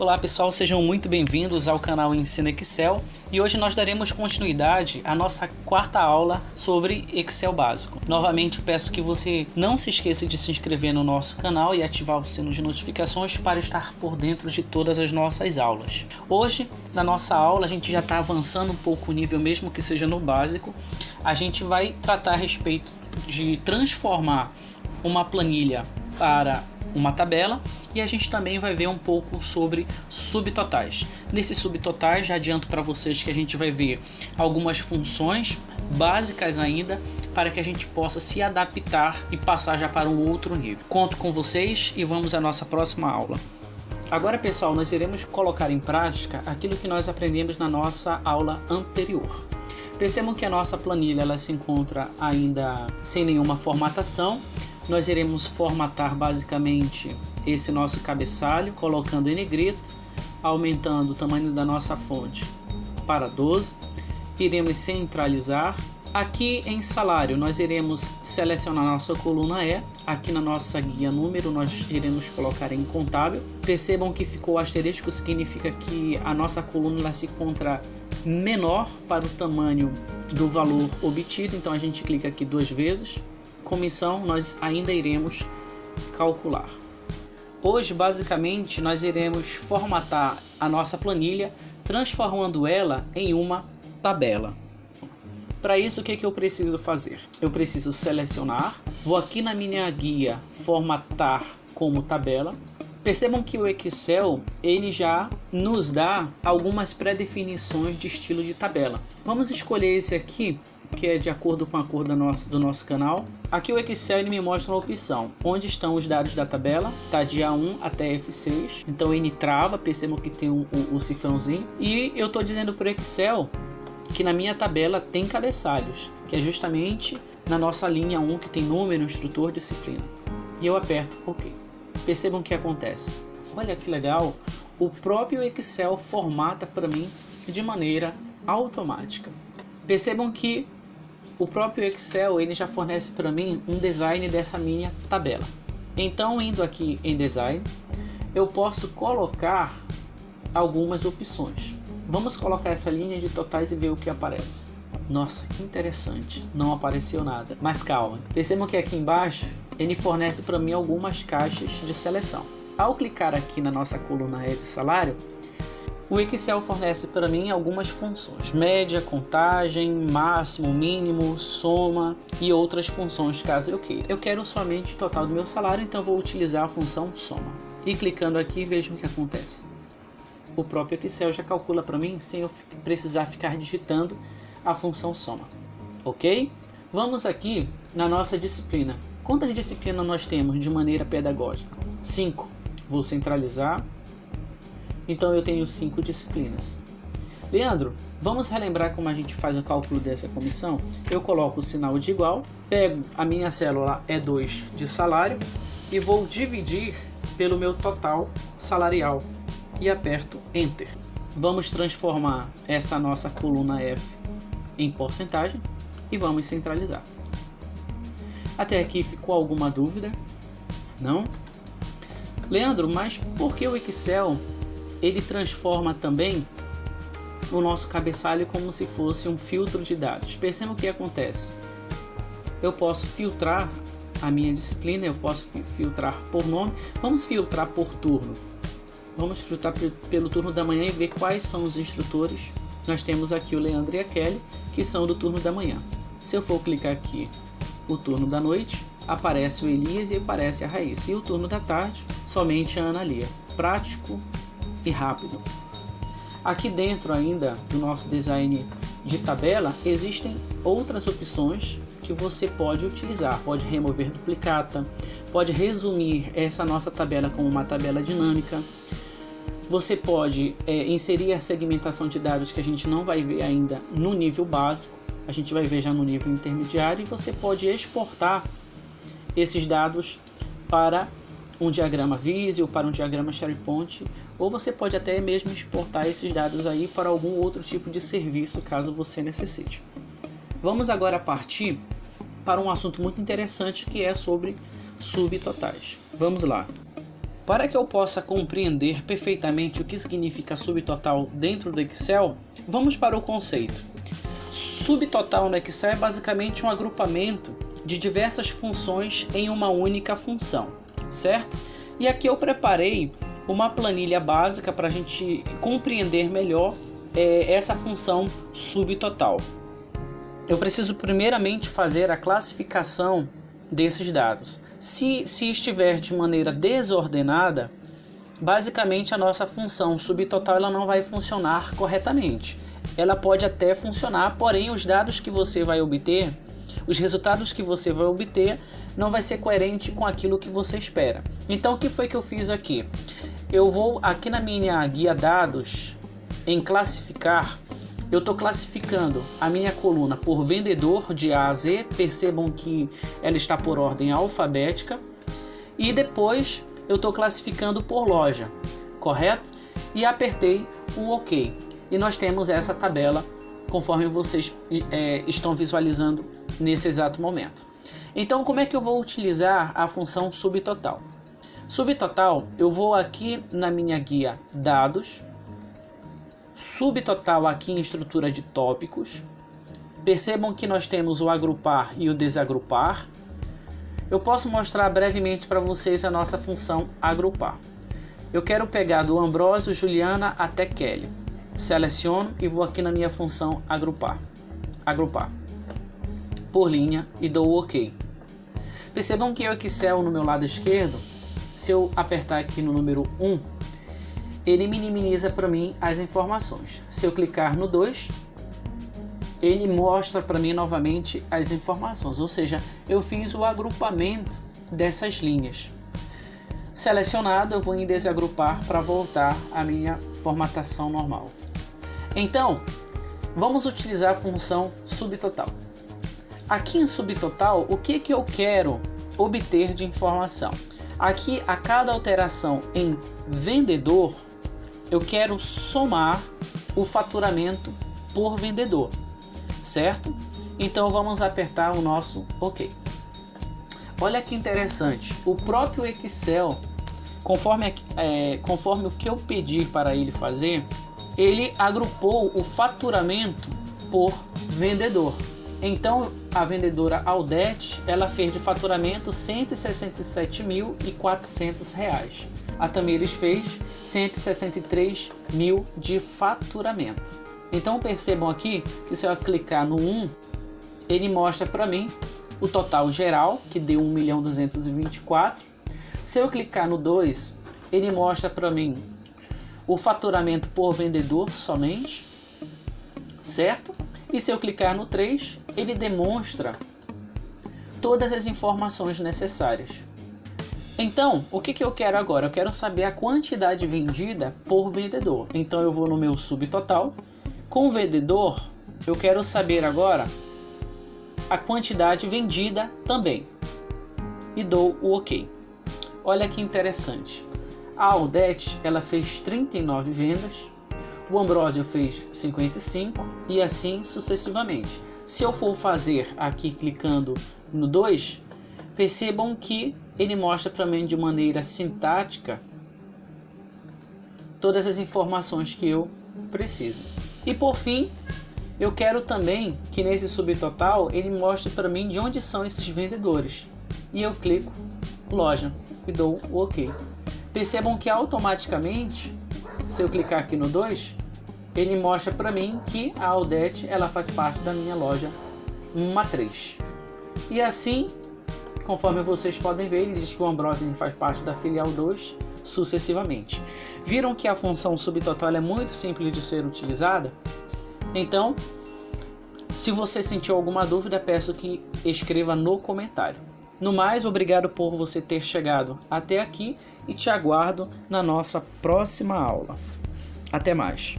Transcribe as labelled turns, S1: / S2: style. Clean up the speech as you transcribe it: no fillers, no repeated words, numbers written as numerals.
S1: Olá pessoal, sejam muito bem-vindos ao canal Ensina Excel e hoje nós daremos continuidade à nossa quarta aula sobre Excel básico. Novamente peço que você não se esqueça de se inscrever no nosso canal e ativar o sino de notificações para estar por dentro de todas as nossas aulas. Hoje, na nossa aula, a gente já está avançando um pouco o nível, mesmo que seja no básico. A gente vai tratar a respeito de transformar uma planilha para uma tabela e a gente também vai ver um pouco sobre subtotais. Nesses subtotais já adianto para vocês que a gente vai ver algumas funções básicas ainda para que a gente possa se adaptar e passar já para um outro nível. Conto com vocês e vamos à nossa próxima aula. Agora pessoal, nós iremos colocar em prática aquilo que nós aprendemos na nossa aula anterior. Percebam que a nossa planilha ela se encontra ainda sem nenhuma formatação. Nós iremos formatar basicamente esse nosso cabeçalho, colocando em negrito, aumentando o tamanho da nossa fonte para 12. Iremos centralizar. Aqui em salário nós iremos selecionar nossa coluna E. Aqui na nossa guia número nós iremos colocar em contábil. Percebam que ficou asterisco, significa que a nossa coluna ela se encontra menor para o tamanho do valor obtido. Então a gente clica aqui duas vezes. Comissão nós ainda iremos calcular. Hoje basicamente nós iremos formatar a nossa planilha, transformando ela em uma tabela. Para isso o que eu preciso fazer? Eu preciso selecionar, vou aqui na minha guia formatar como tabela. Percebam que o Excel ele já nos dá algumas pré-definições de estilo de tabela. Vamos escolher esse aqui, que é de acordo com a cor do nosso canal. Aqui o Excel ele me mostra uma opção, onde estão os dados da tabela, tá de A1 até F6, então ele trava, percebam que tem o cifrãozinho, e eu estou dizendo para o Excel que na minha tabela tem cabeçalhos, que é justamente na nossa linha 1 que tem número, instrutor, disciplina, e eu aperto OK. Percebam o que acontece, olha que legal, o próprio Excel formata para mim de maneira automática. Percebam que o próprio Excel ele já fornece para mim um design dessa minha tabela. Então, indo aqui em design, eu posso colocar algumas opções. Vamos colocar essa linha de totais e ver o que aparece. Nossa, que interessante, não apareceu nada. Mas calma, percebam que aqui embaixo ele fornece para mim algumas caixas de seleção. Ao clicar aqui na nossa coluna E de salário, o Excel fornece para mim algumas funções, média, contagem, máximo, mínimo, soma e outras funções caso eu queira. Eu quero somente o total do meu salário, então vou utilizar a função soma. E clicando aqui, vejam o que acontece. O próprio Excel já calcula para mim sem eu precisar ficar digitando a função soma. Ok? Vamos aqui na nossa disciplina. Quantas disciplinas nós temos de maneira pedagógica? 5. Vou centralizar. Então eu tenho 5 disciplinas. Leandro, vamos relembrar como a gente faz o cálculo dessa comissão? Eu coloco o sinal de igual, pego a minha célula E2 de salário e vou dividir pelo meu total salarial e aperto Enter. Vamos transformar essa nossa coluna F em porcentagem e vamos centralizar. Até aqui ficou alguma dúvida? Não? Leandro, mas por que o Excel ele transforma também o nosso cabeçalho como se fosse um filtro de dados? Percebam o que acontece. Eu posso filtrar a minha disciplina, eu posso filtrar por nome. Vamos filtrar por turno. Vamos filtrar pelo turno da manhã e ver quais são os instrutores. Nós temos aqui o Leandro e a Kelly, que são do turno da manhã. Se eu for clicar aqui o turno da noite, aparece o Elias e aparece a Raíssa. E o turno da tarde, somente a Ana Lia. Prático e rápido. Aqui dentro ainda do nosso design de tabela existem outras opções que você pode utilizar. Pode remover duplicata, pode resumir essa nossa tabela como uma tabela dinâmica. Você pode inserir a segmentação de dados que a gente não vai ver ainda no nível básico, a gente vai ver já no nível intermediário, e você pode exportar esses dados para um diagrama Visio, para um diagrama SharePoint, ou você pode até mesmo exportar esses dados aí para algum outro tipo de serviço, caso você necessite. Vamos agora partir para um assunto muito interessante que é sobre subtotais. Vamos lá. Para que eu possa compreender perfeitamente o que significa subtotal dentro do Excel, vamos para o conceito. Subtotal no Excel é basicamente um agrupamento de diversas funções em uma única função, certo? E aqui eu preparei uma planilha básica para a gente compreender melhor essa função subtotal. Eu preciso primeiramente fazer a classificação desses dados. Se estiver de maneira desordenada, basicamente a nossa função subtotal ela não vai funcionar corretamente. Ela pode até funcionar, porém os dados que você vai obter, os resultados que você vai obter, não vai ser coerente com aquilo que você espera. Então o que foi que eu fiz aqui? Eu vou aqui na minha guia dados, em classificar, eu estou classificando a minha coluna por vendedor de A a Z. Percebam que ela está por ordem alfabética. E depois eu estou classificando por loja, correto? E apertei o OK. E nós temos essa tabela conforme vocês estão visualizando nesse exato momento. Então como é que eu vou utilizar a função subtotal? Subtotal, eu vou aqui na minha guia dados, subtotal aqui em estrutura de tópicos. Percebam que nós temos o agrupar e o desagrupar. Eu posso mostrar brevemente para vocês a nossa função agrupar. Eu quero pegar do Ambrósio, Juliana até Kelly. Seleciono e vou aqui na minha função agrupar. Agrupar por linha e dou o OK. Percebam que o Excel no meu lado esquerdo, se eu apertar aqui no número 1, ele minimiza para mim as informações. Se eu clicar no 2, ele mostra para mim novamente as informações, ou seja, eu fiz o agrupamento dessas linhas. Selecionado, eu vou em desagrupar para voltar à minha formatação normal. Então, vamos utilizar a função subtotal. Aqui em subtotal, o que eu quero obter de informação? Aqui, a cada alteração em vendedor, eu quero somar o faturamento por vendedor, certo? Então vamos apertar o nosso OK. Olha que interessante, o próprio Excel, conforme o que eu pedi para ele fazer, ele agrupou o faturamento por vendedor. Então a vendedora Aldete, ela fez de faturamento R$ 167.400. A Tamires fez 163 mil de faturamento. Então percebam aqui que se eu clicar no 1, ele mostra para mim o total geral, que deu 1.224.000. Se eu clicar no 2, ele mostra para mim o faturamento por vendedor somente, certo? E se eu clicar no 3, ele demonstra todas as informações necessárias. Então, o que eu quero agora? Eu quero saber a quantidade vendida por vendedor. Então eu vou no meu subtotal. Com vendedor, eu quero saber agora a quantidade vendida também. E dou o OK. Olha que interessante. A Aldete, ela fez 39 vendas. O Ambrósio fez 55 e assim sucessivamente. Se eu for fazer aqui clicando no 2, percebam que ele mostra para mim de maneira sintática todas as informações que eu preciso. E por fim, eu quero também que nesse subtotal ele mostre para mim de onde são esses vendedores. E eu clico loja e dou o OK. Percebam que automaticamente, se eu clicar aqui no 2, ele mostra para mim que a Aldete ela faz parte da minha loja matriz. E assim, conforme vocês podem ver, ele diz que o Ambrósio faz parte da filial 2, sucessivamente. Viram que a função subtotal é muito simples de ser utilizada? Então, se você sentiu alguma dúvida, peço que escreva no comentário. No mais, obrigado por você ter chegado até aqui e te aguardo na nossa próxima aula. Até mais!